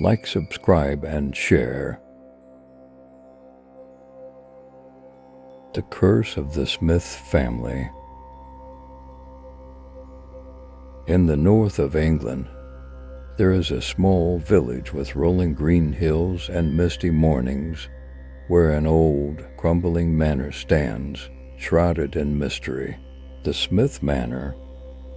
Like, subscribe, and share. The Curse of the Smith Family. In the north of England, there is a small village with rolling green hills and misty mornings where an old, crumbling manor stands, shrouded in mystery. The Smith Manor,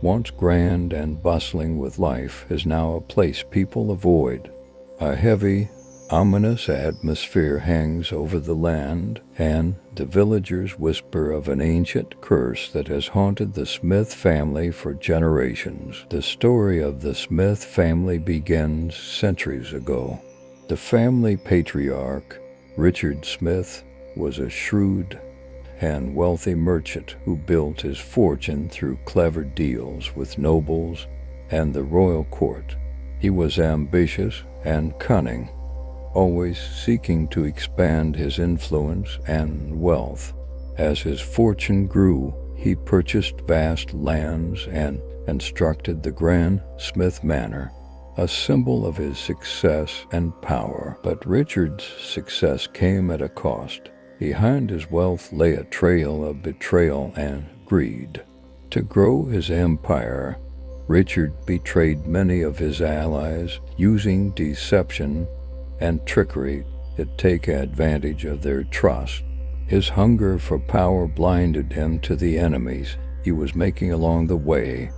once grand and bustling with life, is now a place people avoid. A heavy, ominous atmosphere hangs over the land, and the villagers whisper of an ancient curse that has haunted the Smith family for generations. The story of the Smith family begins centuries ago. The family patriarch, Richard Smith, was a shrewd and wealthy merchant who built his fortune through clever deals with nobles and the royal court. He was ambitious and cunning, always seeking to expand his influence and wealth. As his fortune grew, he purchased vast lands and constructed the Grand Smith Manor, a symbol of his success and power. But Richard's success came at a cost. Behind his wealth lay a trail of betrayal and greed. To grow his empire, Richard betrayed many of his allies, using deception and trickery to take advantage of their trust. His hunger for power blinded him to the enemies he was making along the way,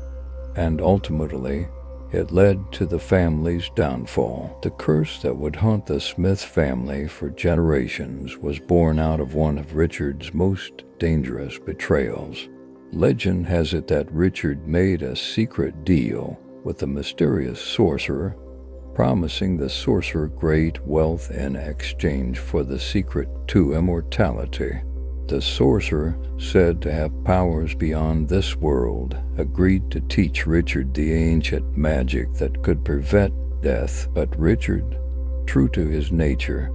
and ultimately it led to the family's downfall. The curse that would haunt the Smith family for generations was born out of one of Richard's most dangerous betrayals. Legend has it that Richard made a secret deal with a mysterious sorcerer, promising the sorcerer great wealth in exchange for the secret to immortality. The sorcerer, said to have powers beyond this world, agreed to teach Richard the ancient magic that could prevent death. But Richard, true to his nature,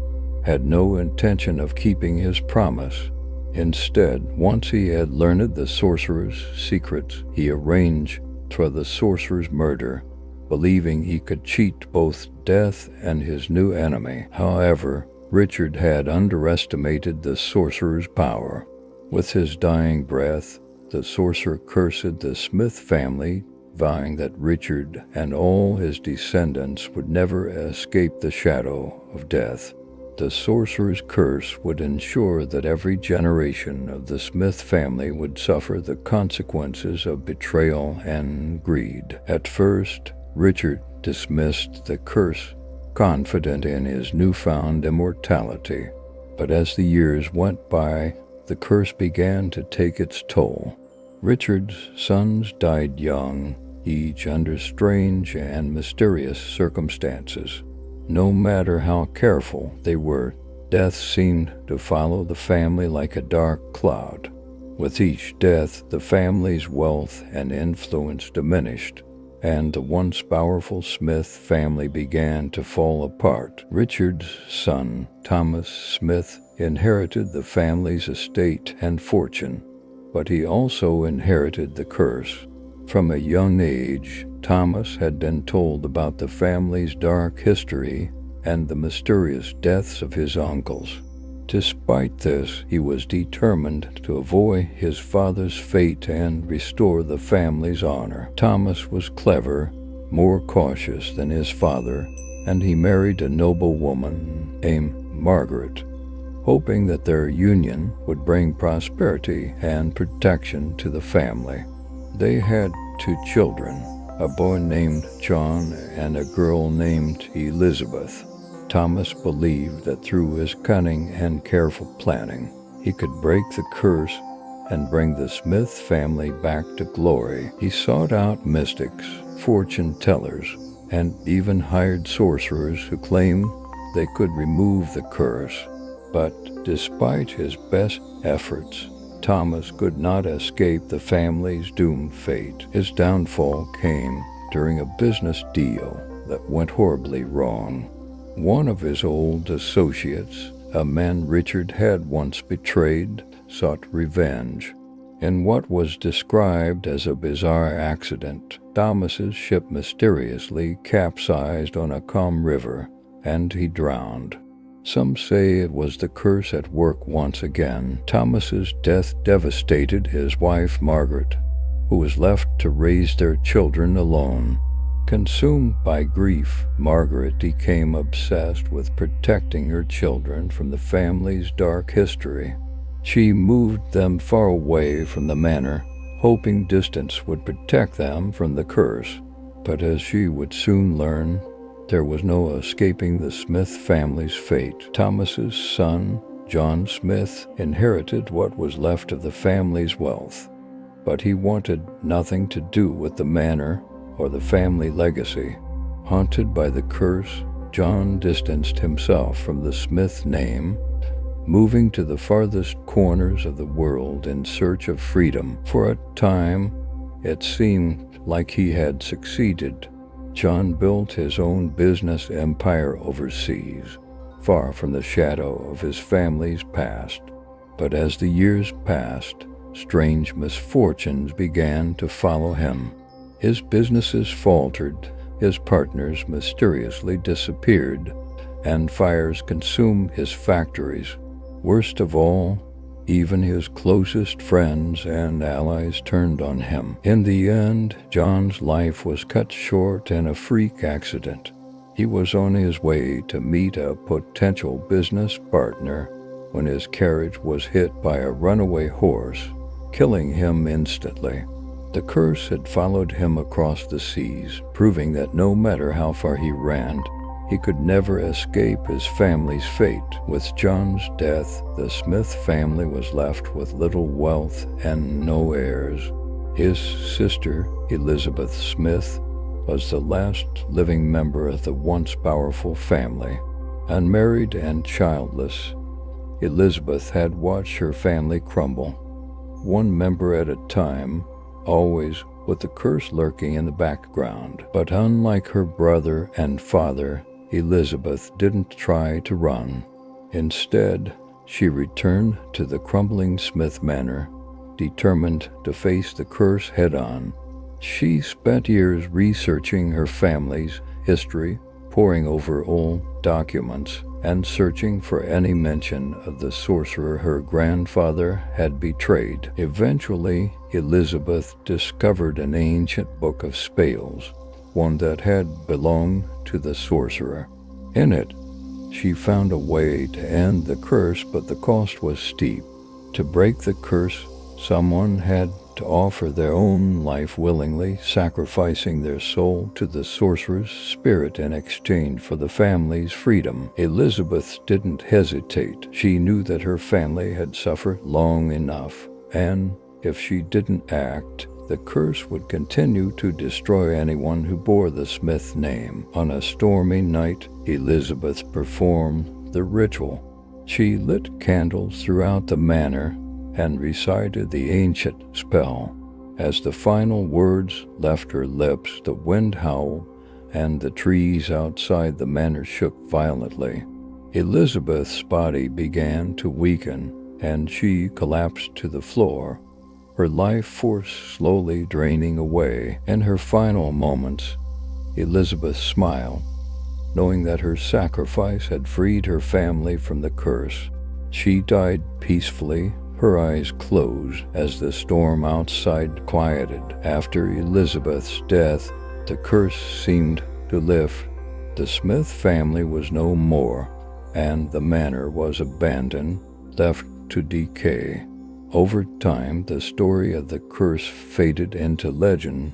had no intention of keeping his promise. Instead, once he had learned the sorcerer's secrets, he arranged for the sorcerer's murder, believing he could cheat both death and his new enemy. However, Richard had underestimated the sorcerer's power. With his dying breath, the sorcerer cursed the Smith family, vowing that Richard and all his descendants would never escape the shadow of death. The sorcerer's curse would ensure that every generation of the Smith family would suffer the consequences of betrayal and greed. At first, Richard dismissed the curse, confident in his newfound immortality. But as the years went by, the curse began to take its toll. Richard's sons died young, each under strange and mysterious circumstances. No matter how careful they were, death seemed to follow the family like a dark cloud. With each death, the family's wealth and influence diminished, and the once powerful Smith family began to fall apart. Richard's son, Thomas Smith, inherited the family's estate and fortune, but he also inherited the curse. From a young age, Thomas had been told about the family's dark history and the mysterious deaths of his uncles. Despite this, he was determined to avoid his father's fate and restore the family's honor. Thomas was clever, more cautious than his father, and he married a noble woman named Margaret, hoping that their union would bring prosperity and protection to the family. They had 2 children, a boy named John and a girl named Elizabeth. Thomas believed that through his cunning and careful planning, he could break the curse and bring the Smith family back to glory. He sought out mystics, fortune tellers, and even hired sorcerers who claimed they could remove the curse. But despite his best efforts, Thomas could not escape the family's doomed fate. His downfall came during a business deal that went horribly wrong. One of his old associates, a man Richard had once betrayed, sought revenge. In what was described as a bizarre accident, Thomas's ship mysteriously capsized on a calm river, and he drowned. Some say it was the curse at work once again. Thomas's death devastated his wife Margaret, who was left to raise their children alone. Consumed by grief, Margaret became obsessed with protecting her children from the family's dark history. She moved them far away from the manor, hoping distance would protect them from the curse. But as she would soon learn, there was no escaping the Smith family's fate. Thomas's son, John Smith, inherited what was left of the family's wealth, but he wanted nothing to do with the manor or the family legacy. Haunted by the curse, John distanced himself from the Smith name, moving to the farthest corners of the world in search of freedom. For a time, it seemed like he had succeeded. John built his own business empire overseas, far from the shadow of his family's past. But as the years passed, strange misfortunes began to follow him. His businesses faltered, his partners mysteriously disappeared, and fires consumed his factories. Worst of all, even his closest friends and allies turned on him. In the end, John's life was cut short in a freak accident. He was on his way to meet a potential business partner when his carriage was hit by a runaway horse, killing him instantly. The curse had followed him across the seas, proving that no matter how far he ran, he could never escape his family's fate. With John's death, the Smith family was left with little wealth and no heirs. His sister, Elizabeth Smith, was the last living member of the once powerful family. Unmarried and childless, Elizabeth had watched her family crumble, one member at a time, always with the curse lurking in the background. But unlike her brother and father, Elizabeth didn't try to run. Instead, she returned to the crumbling Smith manor, determined to face the curse head-on. She spent years researching her family's history, poring over old documents, and searching for any mention of the sorcerer her grandfather had betrayed. Eventually, Elizabeth discovered an ancient book of spells, one that had belonged to the sorcerer. In it, she found a way to end the curse, but the cost was steep. To break the curse, someone had to offer their own life willingly, sacrificing their soul to the sorcerer's spirit in exchange for the family's freedom. Elizabeth didn't hesitate. She knew that her family had suffered long enough, and if she didn't act, the curse would continue to destroy anyone who bore the Smith name. On a stormy night, Elizabeth performed the ritual. She lit candles throughout the manor and recited the ancient spell. As the final words left her lips, the wind howled and the trees outside the manor shook violently. Elizabeth's body began to weaken, and she collapsed to the floor, her life force slowly draining away. In her final moments, Elizabeth smiled, knowing that her sacrifice had freed her family from the curse. She died peacefully, her eyes closed as the storm outside quieted. After Elizabeth's death, the curse seemed to lift. The Smith family was no more, and the manor was abandoned, left to decay. Over time, the story of the curse faded into legend,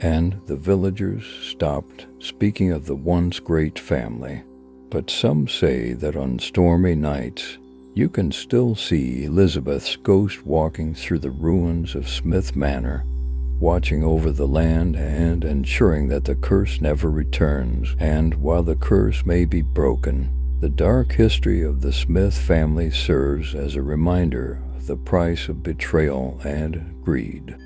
and the villagers stopped speaking of the once great family. But some say that on stormy nights, you can still see Elizabeth's ghost walking through the ruins of Smith Manor, watching over the land and ensuring that the curse never returns. And while the curse may be broken, the dark history of the Smith family serves as a reminder of the price of betrayal and greed.